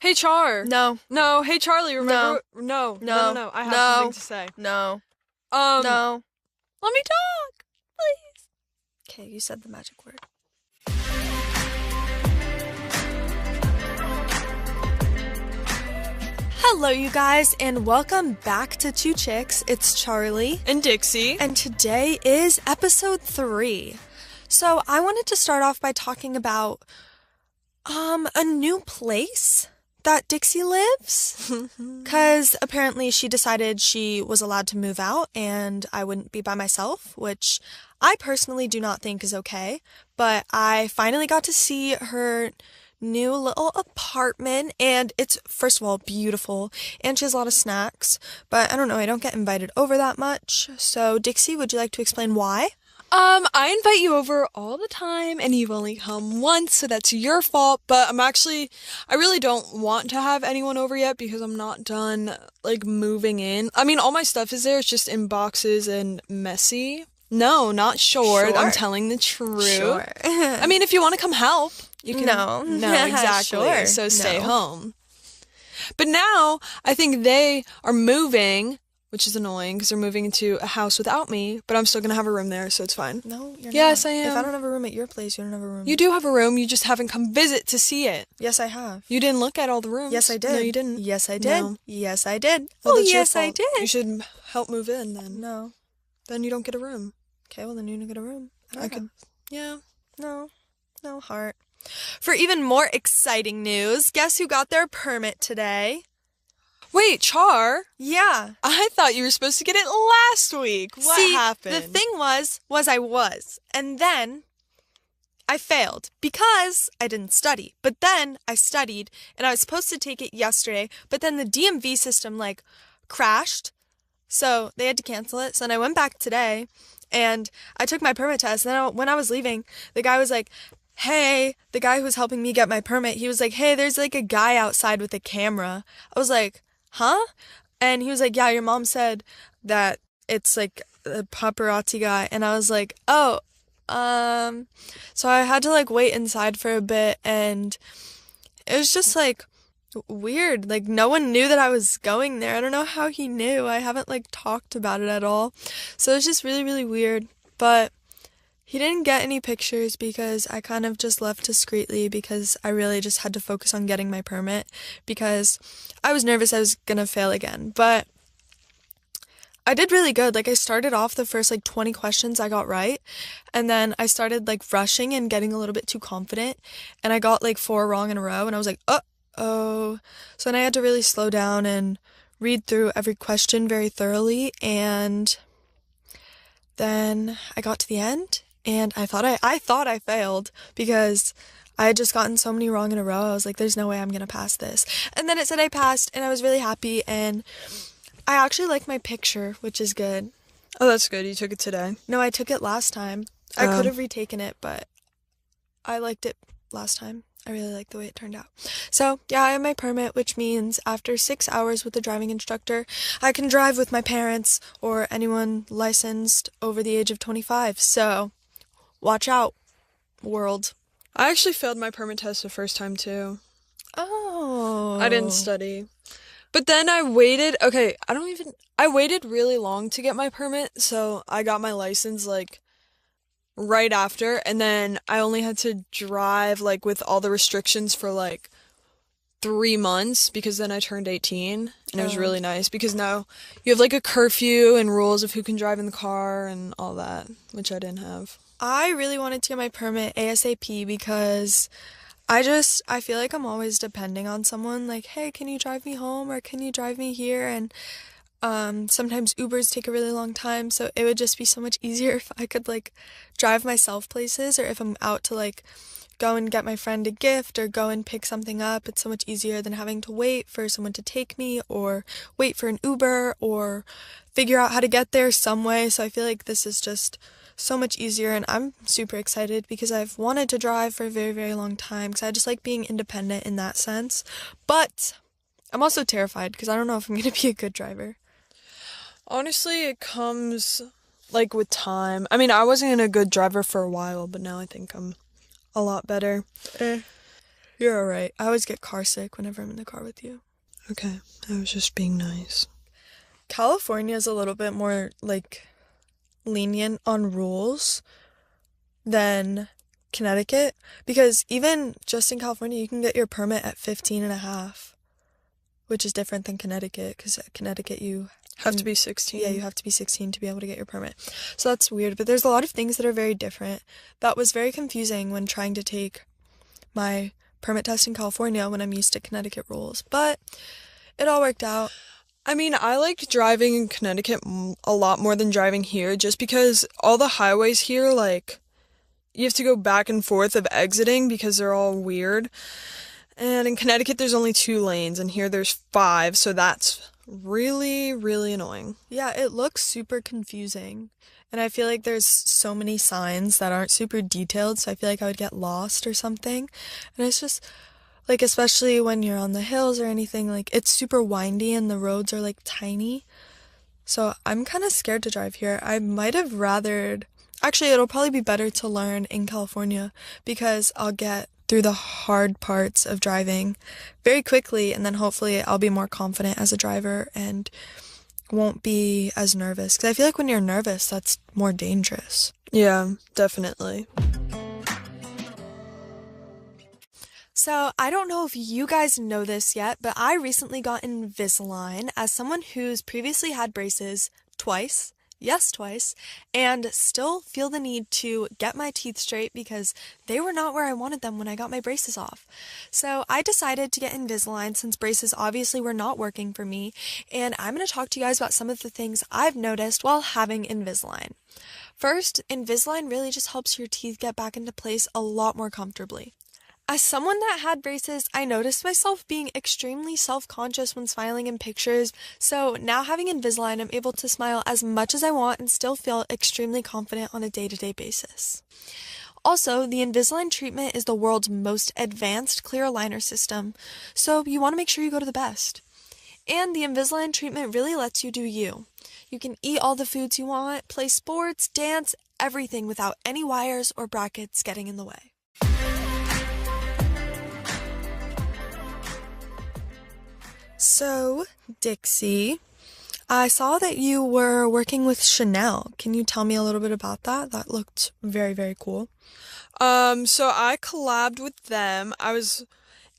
Hey, Char. No. No. Hey, Charlie. Remember? No. No. I have something to say. No. No. Let me talk, please. Okay, you said the magic word. Hello, you guys, and welcome back to Two Chicks. It's Charlie. And Dixie. And today is episode 3. So I wanted to start off by talking about a new place that Dixie lives, because apparently she decided she was allowed to move out and I wouldn't be by myself, which I personally do not think is okay, but I finally got to see her new little apartment, and it's, first of all, beautiful, and she has a lot of snacks, but I don't know, I don't get invited over that much. So Dixie, would you like to explain why? I invite you over all the time and you've only come once, so that's your fault, but I really don't want to have anyone over yet because I'm not done, moving in. I mean, all my stuff is there, it's just in boxes and messy. No, not short. I'm telling the truth. Sure. I mean, if you want to come help, you can. No, exactly. Sure. So stay home. But now, I think they are moving, which is annoying because they're moving into a house without me, but I'm still going to have a room there, so it's fine. No, you're not. Yes, I am. If I don't have a room at your place, you don't have a room. You do have a room, you just haven't come visit to see it. Yes, I have. You didn't look at all the rooms. Yes, I did. No, you didn't. Yes, I did. No. Yes, I did. Well, Oh, that's your yes, I fault. did. You should help move in then. No. Then you don't get a room. Okay, well, then you don't get a room. I could. Yeah. No, heart. For even more exciting news, guess who got their permit today? Wait, Char? Yeah. I thought you were supposed to get it last week. What happened? The thing was I was. And then I failed because I didn't study. But then I studied and I was supposed to take it yesterday. But then the DMV system crashed. So they had to cancel it. So then I went back today and I took my permit test. And then when I was leaving, the guy was like, hey, the guy who was helping me get my permit, he was like, hey, there's a guy outside with a camera. I was like, huh? And he was like, yeah, your mom said that it's a paparazzi guy. And I was like, oh, so I had to wait inside for a bit, and it was just weird. No one knew that I was going there. I don't know how he knew. I haven't talked about it at all. So it was just really, really weird. But he didn't get any pictures because I kind of just left discreetly because I really just had to focus on getting my permit because I was nervous I was gonna fail again. But I did really good. I started off the first 20 questions I got right, and then I started rushing and getting a little bit too confident, and I got 4 wrong in a row, and I was like, uh-oh. So then I had to really slow down and read through every question very thoroughly, and then I got to the end. And I thought I failed because I had just gotten so many wrong in a row. I was like, there's no way I'm going to pass this. And then it said I passed, and I was really happy. And I actually like my picture, which is good. Oh, that's good. You took it today. No, I took it last time. I could have retaken it, but I liked it last time. I really liked the way it turned out. So, yeah, I have my permit, which means after 6 hours with a driving instructor, I can drive with my parents or anyone licensed over the age of 25. So watch out, world. I actually failed my permit test the first time, too. Oh. I didn't study. But then I waited. Okay, I waited really long to get my permit, so I got my license, right after, and then I only had to drive, with all the restrictions for, 3 months, because then I turned 18, and it was really nice, because now you have, a curfew and rules of who can drive in the car and all that, which I didn't have. I really wanted to get my permit ASAP because I feel like I'm always depending on someone, hey, can you drive me home, or can you drive me here, and sometimes Ubers take a really long time, so it would just be so much easier if I could, drive myself places, or if I'm out to, go and get my friend a gift, or go and pick something up. It's so much easier than having to wait for someone to take me, or wait for an Uber, or figure out how to get there some way, so I feel like this is just so much easier, and I'm super excited because I've wanted to drive for a very, very long time, because I just like being independent in that sense, but I'm also terrified because I don't know if I'm going to be a good driver. Honestly, it comes, with time. I mean, I wasn't a good driver for a while, but now I think I'm a lot better. You're all right. I always get car sick whenever I'm in the car with you. Okay, I was just being nice. California is a little bit more, like, lenient on rules than Connecticut, because even just in California, you can get your permit at 15 and a half, which is different than Connecticut, because at Connecticut you Have to be 16. Yeah, you have to be 16 to be able to get your permit. So that's weird, but there's a lot of things that are very different. That was very confusing when trying to take my permit test in California when I'm used to Connecticut rules, but it all worked out. I mean, I liked driving in Connecticut a lot more than driving here, just because all the highways here, like, you have to go back and forth of exiting because they're all weird. And in Connecticut, there's only 2 lanes, and here there's 5, so that's really, really annoying. Yeah, it looks super confusing. And I feel like there's so many signs that aren't super detailed, so I feel like I would get lost or something. And it's just, like, especially when you're on the hills or anything, like, it's super windy and the roads are, like, tiny. So I'm kind of scared to drive here. I might have rathered... Actually, it'll probably be better to learn in California because I'll get through the hard parts of driving very quickly, and then hopefully I'll be more confident as a driver and won't be as nervous. Because I feel like when you're nervous, that's more dangerous. Yeah, definitely. So I don't know if you guys know this yet, but I recently got Invisalign as someone who's previously had braces twice. Yes, twice, and still feel the need to get my teeth straight because they were not where I wanted them when I got my braces off. So I decided to get Invisalign since braces obviously were not working for me, and I'm going to talk to you guys about some of the things I've noticed while having Invisalign. First, Invisalign really just helps your teeth get back into place a lot more comfortably. As someone that had braces, I noticed myself being extremely self-conscious when smiling in pictures, so now having Invisalign, I'm able to smile as much as I want and still feel extremely confident on a day-to-day basis. Also, the Invisalign treatment is the world's most advanced clear aligner system, so you want to make sure you go to the best. And the Invisalign treatment really lets you do you. You can eat all the foods you want, play sports, dance, everything without any wires or brackets getting in the way. So, Dixie, I saw that you were working with Chanel. Can you tell me a little bit about that? That looked very, very cool. So I collabed with them.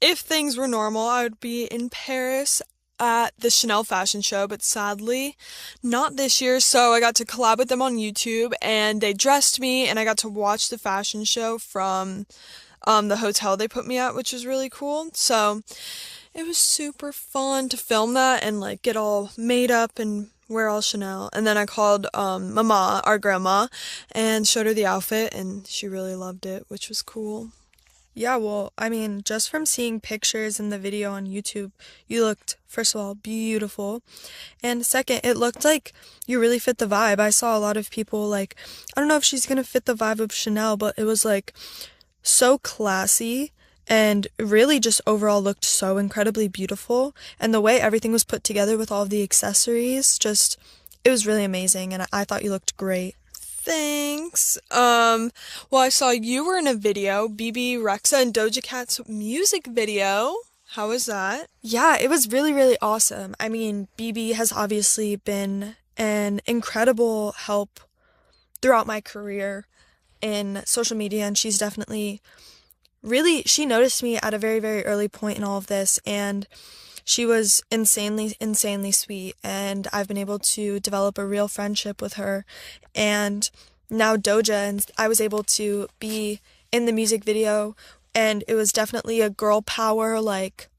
If things were normal, I would be in Paris at the Chanel fashion show, but sadly, not this year. So I got to collab with them on YouTube, and they dressed me, and I got to watch the fashion show from the hotel they put me at, which was really cool. So it was super fun to film that and, like, get all made up and wear all Chanel. And then I called Mama, our grandma, and showed her the outfit, and she really loved it, which was cool. Yeah, well, I mean, just from seeing pictures in the video on YouTube, you looked, first of all, beautiful. And second, it looked like you really fit the vibe. I saw a lot of people, like, I don't know if she's gonna fit the vibe of Chanel, but it was, like, so classy. And really just overall looked so incredibly beautiful. And the way everything was put together with all of the accessories, it was really amazing. And I thought you looked great. Thanks. Well, I saw you were in a video, Bebe Rexha and Doja Cat's music video. How was that? Yeah, it was really, really awesome. I mean, Bebe has obviously been an incredible help throughout my career in social media, and she's definitely... Really, she noticed me at a very, very early point in all of this, and she was insanely, insanely sweet, and I've been able to develop a real friendship with her, and now Doja, and I was able to be in the music video, and it was definitely a girl power, like,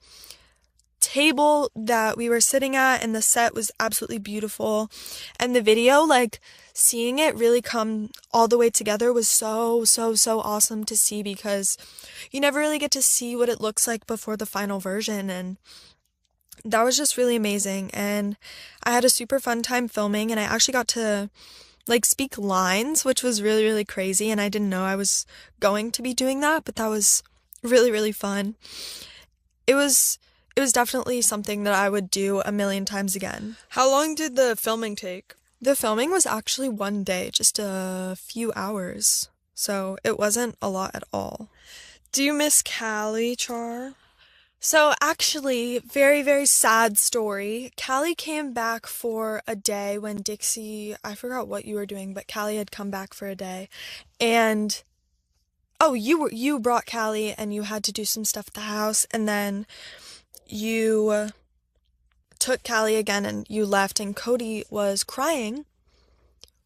table that we were sitting at, and the set was absolutely beautiful, and the video, like, seeing it really come all the way together was so, so, so awesome to see, because you never really get to see what it looks like before the final version, and that was just really amazing. And I had a super fun time filming, and I actually got to, like, speak lines, which was really, really crazy, and I didn't know I was going to be doing that, but that was really, really fun. It was definitely something that I would do a million times again. How long did the filming take? The filming was actually one day, just a few hours, so it wasn't a lot at all. Do you miss Callie, Char? So actually, very, very sad story. Callie came back for a day when Dixie, I forgot what you were doing, but Callie had come back for a day. And oh, you brought Callie and you had to do some stuff at the house, and then you took Callie again and you left, and Cody was crying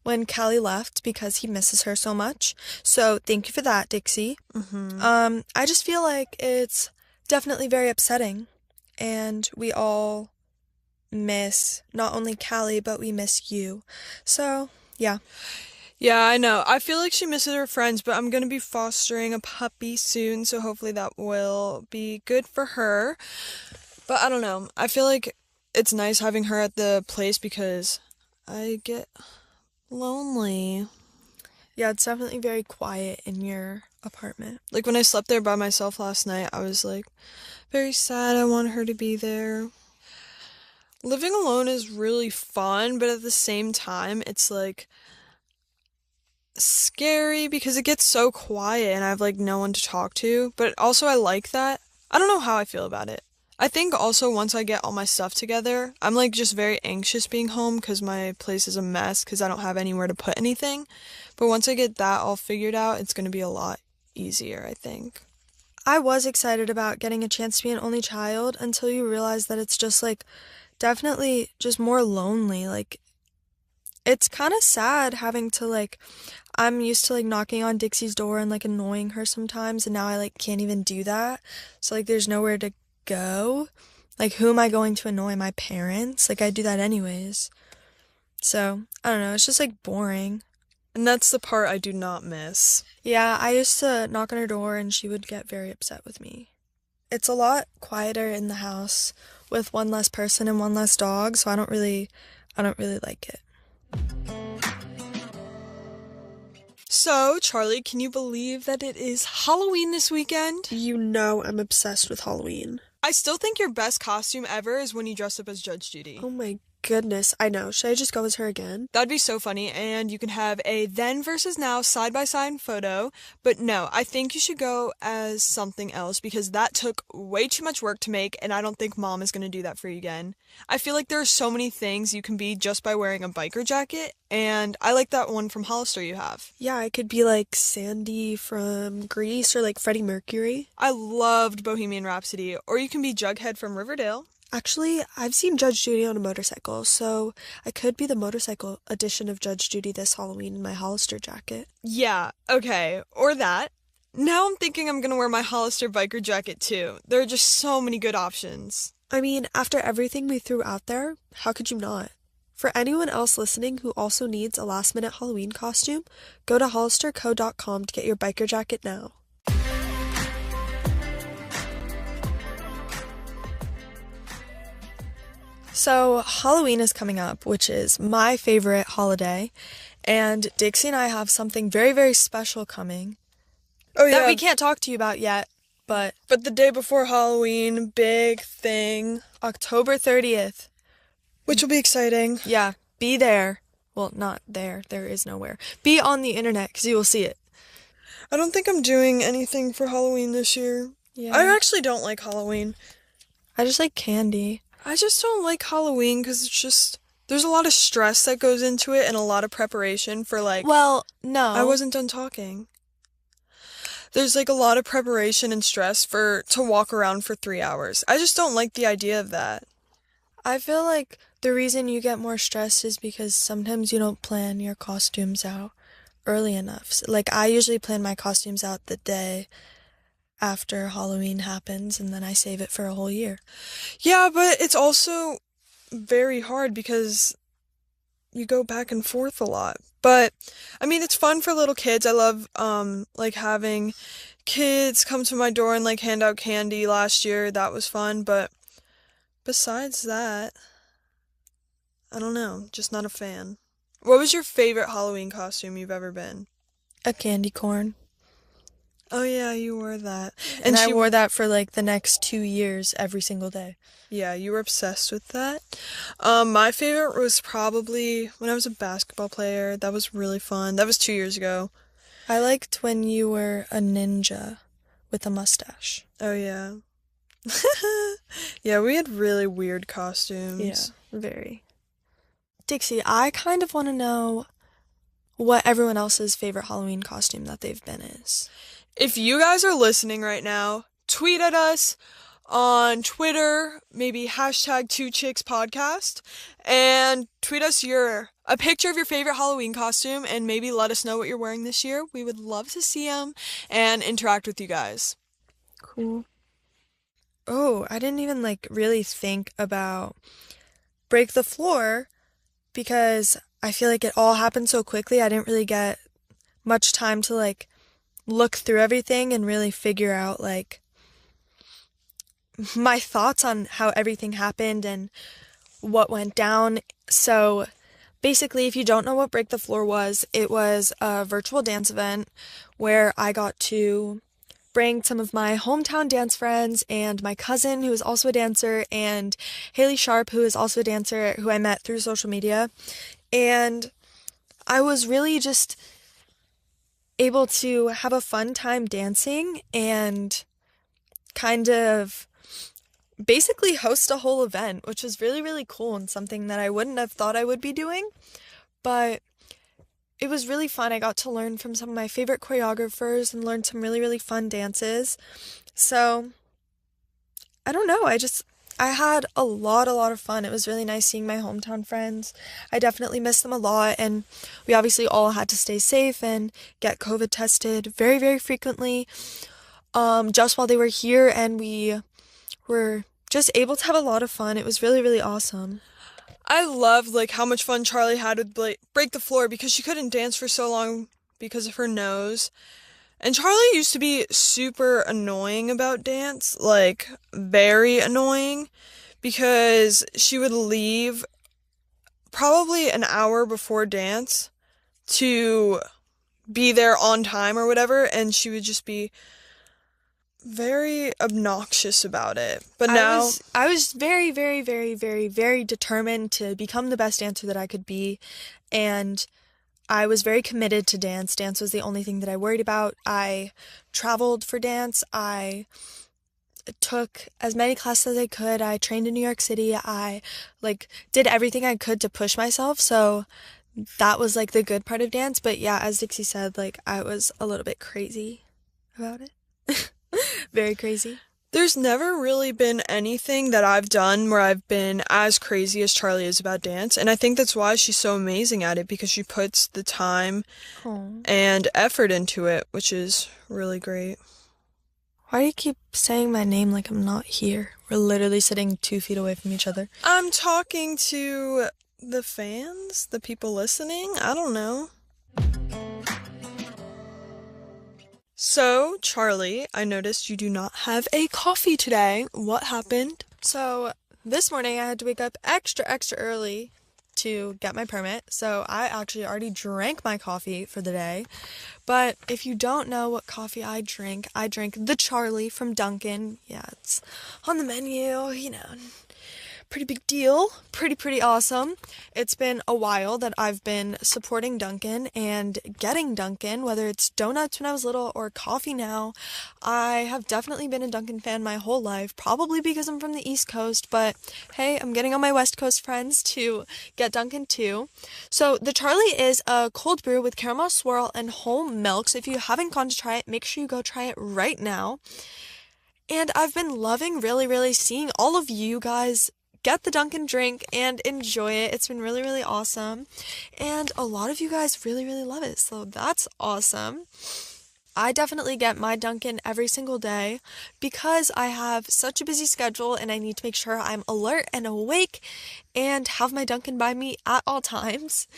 when Callie left because he misses her so much. So thank you for that, Dixie. I just feel like it's definitely very upsetting, and we all miss not only Callie, but we miss you. So, yeah. Yeah, I know. I feel like she misses her friends, but I'm gonna be fostering a puppy soon, so hopefully that will be good for her. But I don't know. I feel like it's nice having her at the place because I get lonely. Yeah, it's definitely very quiet in your apartment. Like when I slept there by myself last night, I was like very sad. I want her to be there. Living alone is really fun, but at the same time, it's like scary because it gets so quiet and I have like no one to talk to. But also I like that. I don't know how I feel about it. I think also once I get all my stuff together, I'm like just very anxious being home because my place is a mess because I don't have anywhere to put anything. But once I get that all figured out, it's going to be a lot easier, I think. I was excited about getting a chance to be an only child until you realize that it's just like definitely just more lonely. Like it's kind of sad having to like I'm used to like knocking on Dixie's door and like annoying her sometimes, and now I like can't even do that. So like there's nowhere to go. Like who am I going to annoy? My parents? Like I do that anyways. So, I don't know, it's just like boring. And that's the part I do not miss. Yeah, I used to knock on her door and she would get very upset with me. It's a lot quieter in the house with one less person and one less dog, so I don't really like it. So, Charlie, can you believe that it is Halloween this weekend? You know I'm obsessed with Halloween. I still think your best costume ever is when you dress up as Judge Judy. Oh my goodness, I know. Should I just go as her again? That'd be so funny, and you can have a then versus now side-by-side photo, but no, I think you should go as something else because that took way too much work to make, and I don't think Mom is going to do that for you again. I feel like there are so many things you can be just by wearing a biker jacket, and I like that one from Hollister you have. Yeah, I could be like Sandy from Grease or like Freddie Mercury. I loved Bohemian Rhapsody, or you can be Jughead from Riverdale. Actually, I've seen Judge Judy on a motorcycle, so I could be the motorcycle edition of Judge Judy this Halloween in my Hollister jacket. Yeah, okay, or that. Now I'm thinking I'm gonna wear my Hollister biker jacket too. There are just so many good options. I mean, after everything we threw out there, how could you not? For anyone else listening who also needs a last-minute Halloween costume, go to hollisterco.com to get your biker jacket now. So, Halloween is coming up, which is my favorite holiday, and Dixie and I have something very, very special coming that we can't talk to you about yet, but the day before Halloween, big thing. October 30th. Which will be exciting. Yeah, be there. Well, not there. There is nowhere. Be on the internet, because you will see it. I don't think I'm doing anything for Halloween this year. Yeah. I actually don't like Halloween. I just like candy. I just don't like Halloween because it's just, there's a lot of stress that goes into it and a lot of preparation for like... Well, no. I wasn't done talking. There's like a lot of preparation and stress to walk around for 3 hours. I just don't like the idea of that. I feel like the reason you get more stressed is because sometimes you don't plan your costumes out early enough. Like, I usually plan my costumes out the day after Halloween happens, and then I save it for a whole year. Yeah, but it's also very hard because you go back and forth a lot. But, I mean, it's fun for little kids. I love, like, having kids come to my door and, like, hand out candy last year. That was fun, but besides that, I don't know. Just not a fan. What was your favorite Halloween costume you've ever been? A candy corn. Oh, yeah, you wore that. And I wore that for, like, the next 2 years every single day. Yeah, you were obsessed with that. My favorite was probably when I was a basketball player. That was really fun. That was 2 years ago. I liked when you were a ninja with a mustache. Oh, yeah. Yeah, we had really weird costumes. Yeah, very. Dixie, I kind of want to know what everyone else's favorite Halloween costume that they've been is. If you guys are listening right now, tweet at us on Twitter, maybe hashtag 2Chix Podcast, and tweet us a picture of your favorite Halloween costume, and maybe let us know what you're wearing this year. We would love to see them and interact with you guys. Cool. Oh, I didn't even really think about Break the Floor because I feel like it all happened so quickly. I didn't really get much time to look through everything and really figure out my thoughts on how everything happened and what went down. So basically, if you don't know what Break the Floor was, it was a virtual dance event where I got to bring some of my hometown dance friends and my cousin, who is also a dancer, and Haley Sharp, who is also a dancer, who I met through social media. And I was really just able to have a fun time dancing and kind of basically host a whole event, which was really, really cool and something that I wouldn't have thought I would be doing. But it was really fun. I got to learn from some of my favorite choreographers and learn some really, really fun dances. So, I don't know. I had a lot of fun. It was really nice seeing my hometown friends. I definitely miss them a lot. And we obviously all had to stay safe and get COVID tested very, very frequently just while they were here. And we were just able to have a lot of fun. It was really, really awesome. I loved how much fun Charli had with Break the Floor because she couldn't dance for so long because of her nose. And Charli used to be super annoying about dance, very annoying, because she would leave probably an hour before dance to be there on time or whatever, and she would just be very obnoxious about it. But now I was very, very, very, very, very determined to become the best dancer that I could be, and I was very committed to dance. Dance was the only thing that I worried about. I traveled for dance. I took as many classes as I could. I trained in New York City. I did everything I could to push myself. So that was the good part of dance. But yeah, as Dixie said, I was a little bit crazy about it. Very crazy. There's never really been anything that I've done where I've been as crazy as Charli is about dance, and I think that's why she's so amazing at it, because she puts the time and effort into it, which is really great. Why do you keep saying my name like I'm not here? We're literally sitting 2 feet away from each other. I'm talking to the fans, the people listening. I don't know. So, Charli, I noticed you do not have a coffee today. What happened? So, this morning I had to wake up extra early to get my permit. So, I actually already drank my coffee for the day. But if you don't know what coffee I drink the Charli from Dunkin'. Yeah, it's on the menu, pretty big deal. Pretty awesome. It's been a while that I've been supporting Dunkin' and getting Dunkin', whether it's donuts when I was little or coffee now. I have definitely been a Dunkin' fan my whole life, probably because I'm from the East Coast, but hey, I'm getting all my West Coast friends to get Dunkin' too. So the Charli is a cold brew with caramel swirl and whole milk, so if you haven't gone to try it, make sure you go try it right now. And I've been loving really seeing all of you guys get the Dunkin' drink and enjoy it. It's been really, really awesome. And a lot of you guys really, really love it. So that's awesome. I definitely get my Dunkin' every single day because I have such a busy schedule and I need to make sure I'm alert and awake and have my Dunkin' by me at all times.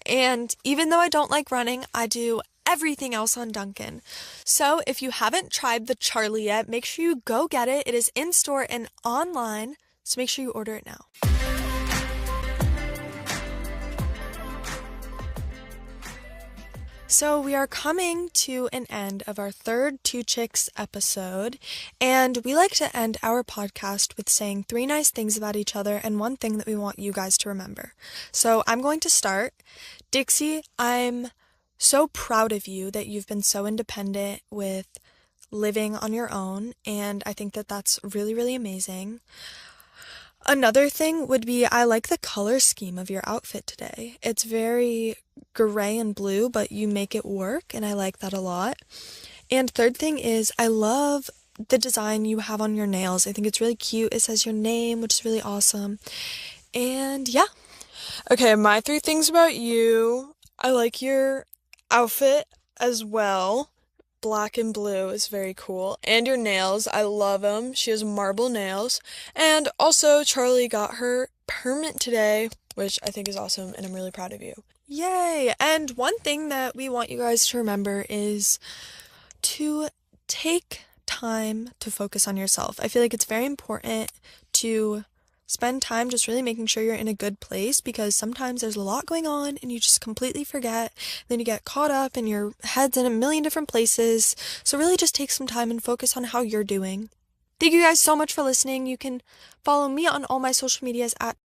And even though I don't like running, I do everything else on Dunkin'. So if you haven't tried the Charli yet, make sure you go get it. It is in store and online. So make sure you order it now. So we are coming to an end of our third 2Chix episode, and we like to end our podcast with saying 3 nice things about each other and 1 thing that we want you guys to remember. So I'm going to start. Dixie, I'm so proud of you that you've been so independent with living on your own, and I think that that's really, really amazing. Another thing would be I like the color scheme of your outfit today. It's very gray and blue, but you make it work, and I like that a lot. And third thing is I love the design you have on your nails. I think it's really cute. It says your name, which is really awesome. And yeah. Okay, my 3 things about you. I like your outfit as well. Black and blue is very cool. And your nails, I love them. She has marble nails. And also, Charli got her permit today, which I think is awesome, and I'm really proud of you. Yay! And one thing that we want you guys to remember is to take time to focus on yourself. I feel like it's very important to spend time just really making sure you're in a good place, because sometimes there's a lot going on and you just completely forget. Then you get caught up and your head's in a million different places. So really just take some time and focus on how you're doing. Thank you guys so much for listening. You can follow me on all my social medias at